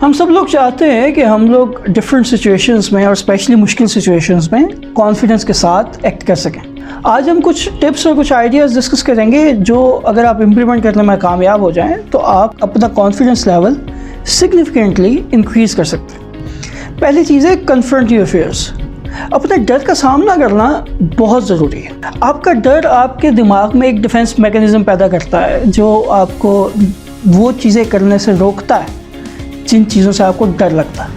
हम सब लोग चाहते हैं कि हम लोग डिफरेंट सिचुएशंस में और स्पेशली मुश्किल सिचुएशंस में कॉन्फिडेंस के साथ एक्ट कर सकें। आज हम कुछ टिप्स और कुछ आइडियाज़ डिस्कस करेंगे जो अगर आप इम्प्लीमेंट करने में कामयाब हो जाएं तो आप अपना कॉन्फिडेंस लेवल सिग्निफिकेंटली इंक्रीज़ कर सकते हैं। पहली चीज़ है कन्फ्रंट योर फियर्स। अपने डर का सामना करना बहुत ज़रूरी है। आपका डर आपके दिमाग में एक डिफेंस मैकेनिज़्म पैदा करता है जो आपको वो चीज़ें करने से रोकता है जिन चीज़ों से आपको डर लगता है।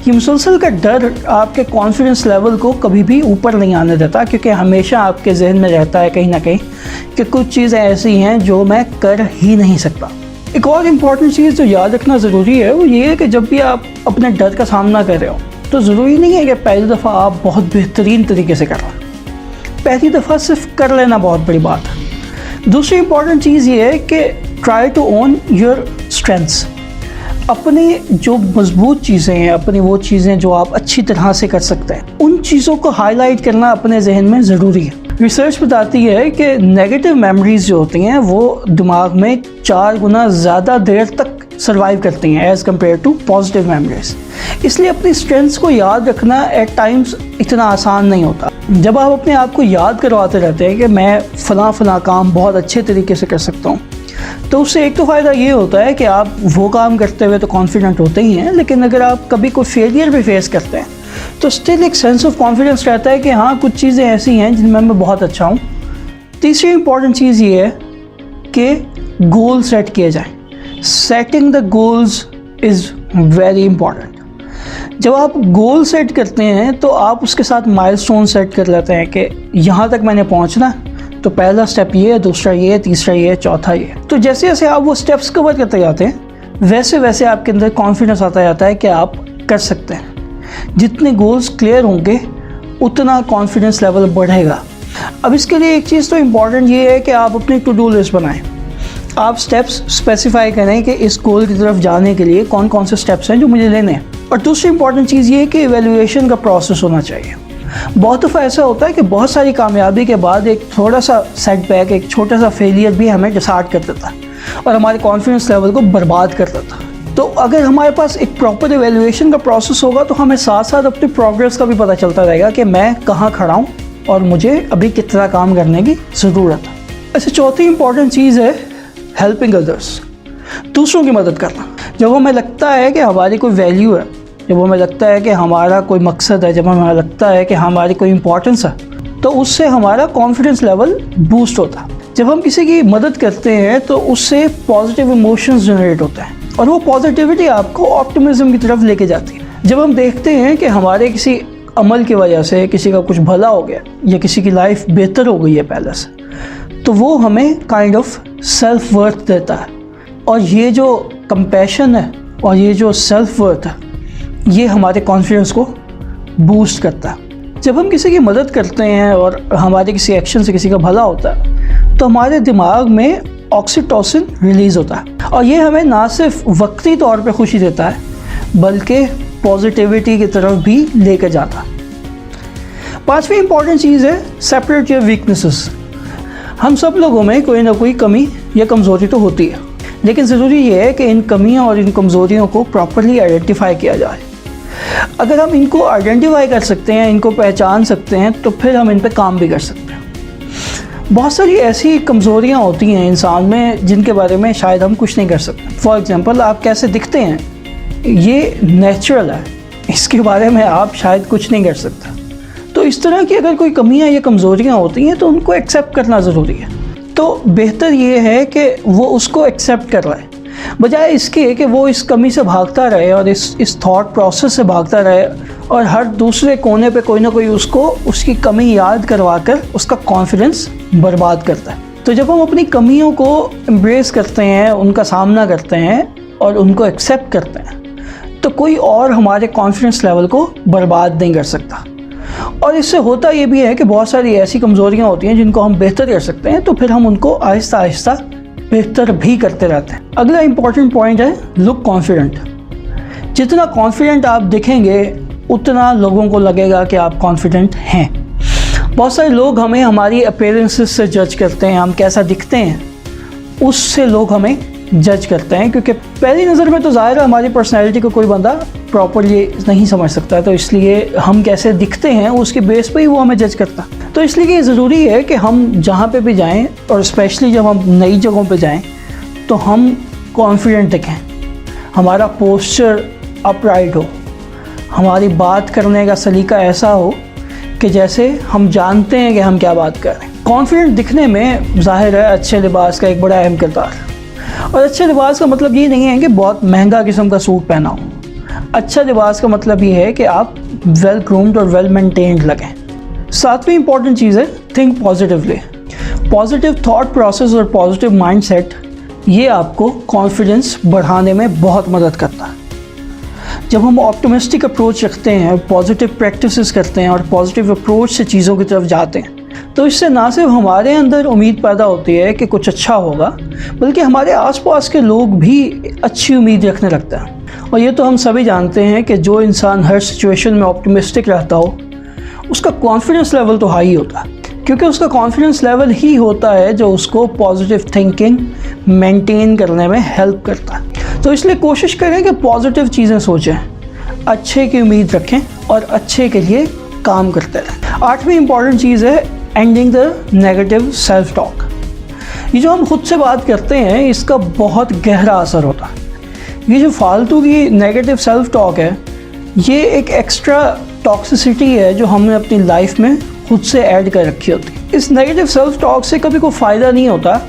ये मुसलसल का डर आपके कॉन्फिडेंस लेवल को कभी भी ऊपर नहीं आने देता, क्योंकि हमेशा आपके जहन में रहता है कहीं ना कहीं कि कुछ चीज़ें ऐसी हैं जो मैं कर ही नहीं सकता। एक और इम्पॉर्टेंट चीज़ जो याद रखना ज़रूरी है वो ये है कि जब भी आप अपने डर का सामना कर रहे हो तो ज़रूरी नहीं है कि पहली दफ़ा आप बहुत बेहतरीन तरीके से कर रहे हैं। पहली दफ़ा सिर्फ कर लेना बहुत बड़ी बात है। दूसरी इम्पॉर्टेंट चीज़ ये है कि try to own your strengths. अपनी जो मजबूत चीज़ें हैं, अपनी वो चीज़ें जो आप अच्छी तरह से कर सकते हैं, उन चीज़ों को हाईलाइट करना अपने जहन में ज़रूरी है। रिसर्च बताती है कि नेगेटिव मेमोरीज जो होती हैं वो दिमाग में 4 गुना ज़्यादा देर तक सर्वाइव करती हैं as compare to positive memories. इसलिए अपनी स्ट्रेंथ्स को याद रखना एट टाइम्स इतना आसान नहीं होता। जब आप अपने आप को याद करवाते रहते हैं कि मैं फ़लाँ काम बहुत अच्छे तरीके से कर सकता हूँ, तो उससे एक तो फ़ायदा ये होता है कि आप वो काम करते हुए तो कॉन्फिडेंट होते ही हैं, लेकिन अगर आप कभी कोई फेलियर भी फेस करते हैं तो स्टिल एक सेंस ऑफ कॉन्फिडेंस रहता है कि हाँ, कुछ चीज़ें ऐसी हैं जिनमें मैं बहुत अच्छा हूँ। तीसरी इम्पॉर्टेंट चीज़ ये है कि गोल सेट किए जाएं। Setting the goals is very important. जब आप गोल सेट करते हैं तो आप उसके साथ माइलस्टोन सेट कर लेते हैं कि यहाँ तक मैंने पहुँचना, तो पहला स्टेप ये है, दूसरा ये है, तीसरा ये है, चौथा ये है। तो जैसे जैसे आप वो स्टेप्स कवर करते जाते हैं वैसे वैसे आपके अंदर कॉन्फिडेंस आता जाता है कि आप कर सकते हैं। जितने गोल्स क्लियर होंगे उतना कॉन्फिडेंस लेवल बढ़ेगा। अब इसके लिए एक चीज़ तो इम्पॉर्टेंट ये है कि आप अपनी टू डू लिस्ट बनाएं। आप स्टेप्स स्पेसिफाई करें कि इस गोल की तरफ जाने के लिए कौन कौन से स्टेप्स हैं जो मुझे लेने हैं। और दूसरी इंपॉर्टेंट चीज़ ये है कि इवैल्यूएशन का प्रोसेस होना चाहिए। बहुत दफ़ा ऐसा होता है कि बहुत सारी कामयाबी के बाद एक थोड़ा सा सेटबैक, एक छोटा सा फेलियर भी हमें डिसहार्ट कर देता है और हमारे कॉन्फिडेंस लेवल को बर्बाद कर देता है। तो अगर हमारे पास एक प्रॉपर इवैल्यूएशन का प्रोसेस होगा तो हमें साथ साथ अपनी प्रोग्रेस का भी पता चलता रहेगा कि मैं कहाँ खड़ा हूँ और मुझे अभी कितना काम करने की ज़रूरत है। ऐसे चौथी इंपॉर्टेंट चीज़ है हेल्पिंग अदर्स, दूसरों की मदद करना। जब हमें लगता है कि हमारी कोई वैल्यू है, जब हमें लगता है कि हमारा कोई मकसद है, जब हमें लगता है कि हमारी कोई इम्पोर्टेंस है, तो उससे हमारा कॉन्फिडेंस लेवल बूस्ट होता है। जब हम किसी की मदद करते हैं तो उससे पॉजिटिव इमोशंस जनरेट होते हैं और वो पॉजिटिविटी आपको ऑप्टिमिज्म की तरफ लेके जाती है। जब हम देखते हैं कि हमारे किसी अमल की वजह से किसी का कुछ भला हो गया या किसी की लाइफ बेहतर हो गई है पहले से, तो वो हमें काइंड ऑफ सेल्फ वर्थ देता है। और ये जो कंपैशन है और ये जो सेल्फ वर्थ है, ये हमारे कॉन्फिडेंस को बूस्ट करता है। जब हम किसी की मदद करते हैं और हमारे किसी एक्शन से किसी का भला होता है तो हमारे दिमाग में ऑक्सीटोसिन रिलीज़ होता है और ये हमें ना सिर्फ वक्ती तौर पे खुशी देता है बल्कि पॉजिटिविटी की तरफ भी लेकर जाता है। पांचवी इंपॉर्टेंट चीज़ है सेपरेट योर वीकनेसेस। हम सब लोगों में कोई ना कोई कमी या कमज़ोरी तो होती है, लेकिन ज़रूरी ये है कि इन कमियों और इन कमज़ोरियों को प्रॉपरली आइडेंटिफाई किया जाए। अगर हम इनको आइडेंटिफाई कर सकते हैं, इनको पहचान सकते हैं, तो फिर हम इन पे काम भी कर सकते हैं। बहुत सारी ऐसी कमज़ोरियाँ होती हैं इंसान में जिनके बारे में शायद हम कुछ नहीं कर सकते। फॉर एग्ज़ाम्पल, आप कैसे दिखते हैं ये नेचुरल है, इसके बारे में आप शायद कुछ नहीं कर सकते। तो इस तरह की अगर कोई कमियाँ या कमज़ोरियाँ होती हैं तो उनको एक्सेप्ट करना ज़रूरी है। तो बेहतर ये है कि वो उसको एक्सेप्ट कर रहे, बजाय इसके कि वो इस कमी से भागता रहे और इस थॉट प्रोसेस से भागता रहे और हर दूसरे कोने पे कोई ना कोई उसको उसकी कमी याद करवा कर उसका कॉन्फिडेंस बर्बाद करता है। तो जब हम अपनी कमियों को एम्ब्रेस करते हैं, उनका सामना करते हैं और उनको एक्सेप्ट करते हैं, तो कोई और हमारे कॉन्फिडेंस लेवल को बर्बाद नहीं कर सकता। और इससे होता ये भी है कि बहुत सारी ऐसी कमज़ोरियाँ होती हैं जिनको हम बेहतर कर सकते हैं, तो फिर हम उनको आहिस्ता आहिस्ता बेहतर भी करते रहते हैं। अगला इम्पॉर्टेंट पॉइंट है लुक कॉन्फिडेंट। जितना कॉन्फिडेंट आप दिखेंगे उतना लोगों को लगेगा कि आप कॉन्फिडेंट हैं। बहुत सारे लोग हमें हमारी अपीयरेंसेस से जज करते हैं, हम कैसा दिखते हैं उससे लोग हमें जज करते हैं, क्योंकि पहली नज़र में तो ज़ाहिर है हमारी पर्सनैलिटी को कोई बंदा प्रॉपरली नहीं समझ सकता, तो इसलिए हम कैसे दिखते हैं उसके बेस पे ही वो हमें जज करता है। तो इसलिए ये ज़रूरी है कि हम जहाँ पे भी जाएं, और स्पेशली जब हम नई जगहों पे जाएं, तो हम कॉन्फिडेंट दिखें, हमारा पोस्चर अपराइट हो, हमारी बात करने का सलीका ऐसा हो कि जैसे हम जानते हैं कि हम क्या बात कर रहे हैं। कॉन्फिडेंट दिखने में ज़ाहिर है अच्छे लिबास का एक बड़ा अहम किरदार है। और अच्छे लिबास का मतलब ये नहीं है कि बहुत महंगा किस्म का सूट पहना हो। अच्छा लिबास का मतलब ये है कि आप वेल ग्रूम्ड और वेल मेंटेन्ड लगें। सातवीं इंपॉर्टेंट चीज़ है think positively. Positive thought process और पॉजिटिव माइंडसेट ये आपको कॉन्फिडेंस बढ़ाने में बहुत मदद करता है। जब हम ऑप्टिमिस्टिक अप्रोच रखते हैं, पॉजिटिव प्रैक्टिसेस करते हैं और पॉजिटिव अप्रोच से चीज़ों की तरफ जाते हैं, तो इससे ना सिर्फ हमारे अंदर उम्मीद पैदा होती है कि कुछ अच्छा होगा, बल्कि हमारे आसपास के लोग भी अच्छी उम्मीद रखने लगते हैं। और ये तो हम सभी जानते हैं कि जो इंसान हर सिचुएशन में ऑप्टिमिस्टिक रहता हो, उसका कॉन्फिडेंस लेवल तो हाई होता है, क्योंकि उसका कॉन्फिडेंस लेवल ही होता है जो उसको पॉजिटिव थिंकिंग मेंटेन करने में हेल्प करता है। तो इसलिए कोशिश करें कि पॉजिटिव चीज़ें सोचें, अच्छे की उम्मीद रखें और अच्छे के लिए काम करते रहें। आठवीं इंपॉर्टेंट चीज़ है ending the negative self talk. ये जो हम खुद से बात करते हैं, इसका बहुत गहरा असर होता है। ये जो फालतू की नेगेटिव सेल्फ टॉक है, ये एक एक्स्ट्रा टॉक्सिसिटी है जो हमने अपनी लाइफ में खुद से ऐड कर रखी होती है। इस नेगेटिव सेल्फ टॉक से कभी कोई फ़ायदा नहीं होता,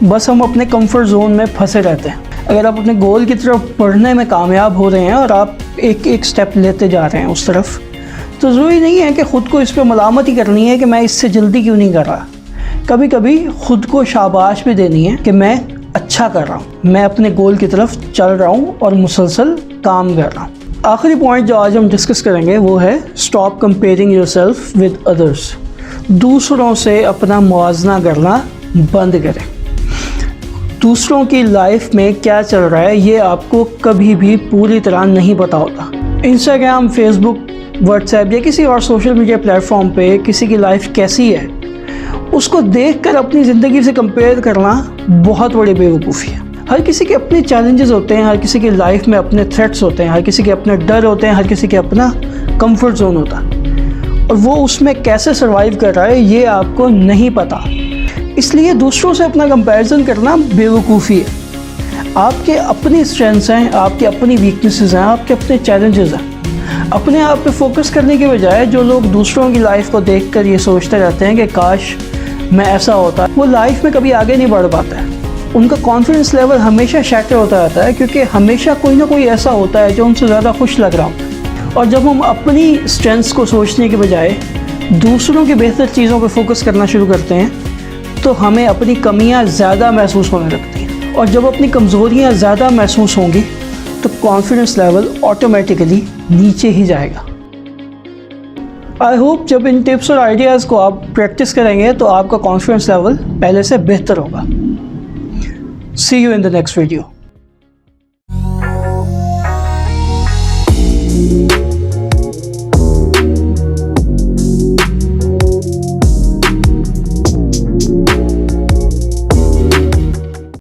बस हम अपने कंफर्ट जोन में फंसे रहते हैं। अगर आप अपने गोल की तरफ बढ़ने में कामयाब हो रहे हैं और आप एक एक स्टेप लेते जा रहे हैं उस तरफ, तो ज़रूरी नहीं है कि ख़ुद को इस पर मलामत ही करनी है कि मैं इससे जल्दी क्यों नहीं कर रहा। कभी कभी ख़ुद को शाबाश भी देनी है कि मैं अच्छा कर रहा हूँ, मैं अपने गोल की तरफ चल रहा हूँ और मुसलसल काम कर रहा हूँ। आखिरी पॉइंट जो आज हम डिस्कस करेंगे वो है stop comparing yourself with others. दूसरों से अपना मुआवजा करना बंद करें। दूसरों की लाइफ में क्या चल रहा है ये आपको कभी भी पूरी तरह नहीं पता होता। इंस्टाग्राम, फेसबुक, व्हाट्सएप या किसी और सोशल मीडिया प्लेटफॉर्म पे किसी की लाइफ कैसी है, उसको देखकर अपनी ज़िंदगी से कंपेयर करना बहुत बड़ी बेवकूफ़ी है। हर किसी के अपने चैलेंजेस होते हैं, हर किसी की लाइफ में अपने थ्रेट्स होते हैं, हर किसी के अपने डर होते हैं, हर किसी के अपना कंफर्ट जोन होता है, और वो उसमें कैसे सर्वाइव कर रहा है ये आपको नहीं पता। इसलिए दूसरों से अपना कंपैरिजन करना बेवकूफ़ी है। आपके अपनी स्ट्रेंथ्स हैं, आपकी अपनी वीकनेसेस हैं, आपके अपने चैलेंजेस हैं। अपने आप पे फोकस करने के बजाय जो लोग दूसरों की लाइफ को देखकर ये सोचते रहते हैं कि काश मैं ऐसा होता, वो लाइफ में कभी आगे नहीं बढ़ पाता है। उनका कॉन्फिडेंस लेवल हमेशा शैटर होता रहता है, क्योंकि हमेशा कोई ना कोई ऐसा होता है जो उनसे ज़्यादा खुश लग रहा होता है। और जब हम अपनी स्ट्रेंथ्स को सोचने के बजाय दूसरों की बेहतर चीज़ों पर फोकस करना शुरू करते हैं, तो हमें अपनी कमियां ज़्यादा महसूस होने लगती हैं। और जब अपनी कमज़ोरियां ज़्यादा महसूस होंगी तो कॉन्फिडेंस लेवल ऑटोमेटिकली नीचे ही जाएगा। आई होप जब इन टिप्स और आइडियाज़ को आप प्रैक्टिस करेंगे तो आपका कॉन्फिडेंस लेवल पहले से बेहतर होगा। See you in the next video.